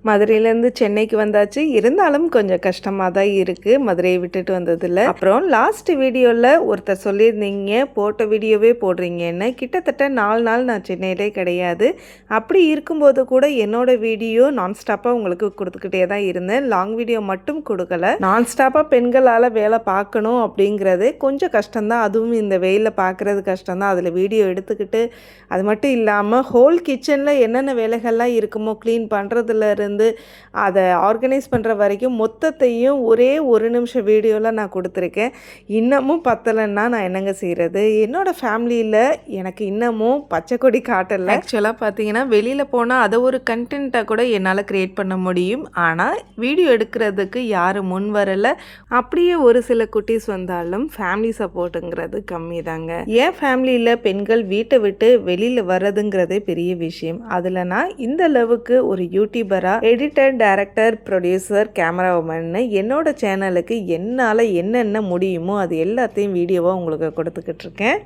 மதுரையிலேருந்து சென்னைக்கு வந்தாச்சு. இருந்தாலும் கொஞ்சம் கஷ்டமாக தான் இருக்குது மதுரையை விட்டுட்டு வந்ததில். அப்புறம் லாஸ்ட் வீடியோவில் ஒருத்தர் சொல்லியிருந்தீங்க போட்ட வீடியோவே போடுறீங்கன்னு. கிட்டத்தட்ட 4 நாள் நான் சென்னையிலே கிடையாது. அப்படி இருக்கும்போது கூட என்னோடய வீடியோ நான்ஸ்டாப்பாக உங்களுக்கு கொடுத்துக்கிட்டே தான் இருந்தேன். லாங் வீடியோ மட்டும் கொடுக்கல. நான்ஸ்டாப்பாக பெண்களால் வேலை பார்க்கணும் அப்படிங்கிறது கொஞ்சம் கஷ்டம்தான். அதுவும் இந்த வெயிலில் பார்க்குறது கஷ்டம்தான். அதில் வீடியோ எடுத்துக்கிட்டு அது மட்டும் இல்லாமல் ஹோல் கிச்சனில் என்னென்ன வேலைகள்லாம் இருக்குமோ க்ளீன் பண்ணுறதுலேருந்து அதை ஆர்கனைஸ் பண்ணுற வரைக்கும் மொத்தத்தையும் ஒரே 1 நிமிஷம் வீடியோவில் நான் கொடுத்துருக்கேன். இன்னமும் பத்தலைன்னா நான் என்னங்க செய்கிறது? என்னோடய ஃபேமிலியில் எனக்கு இன்னமும் பச்சை கொடி காட்டலை. ஆக்சுவலாக பார்த்தீங்கன்னா வெளியில் போனால் அதை ஒரு கண்டென்ட்டாக கூட என்னால் க்ரியேட் பண்ண முடியும். ஆனால் வீடியோ எடுக்கிறதுக்கு யாரும் முன் வரலை. அப்படியே ஒரு சில குட்டீஸ் வந்தாலும் ஃபேமிலி சப்போர்ட்டுங்கிறது கம்மி தாங்க. என் ஃபேமிலியில் பெண்கள் வீட்டை விட்டு வெளியில் வர்றதுங்கிறதே பெரிய விஷயம். அதில் நான் இந்த அளவுக்கு ஒரு யூடியூபராக எடிட்டர், டைரக்டர், ப்ரொடியூசர், கேமராமேன்னு என்னோட சேனலுக்கு என்னால் என்னென்ன முடியுமோ அது எல்லாத்தையும் வீடியோவாக உங்களுக்கு கொடுத்துக்கிட்டு இருக்கேன்.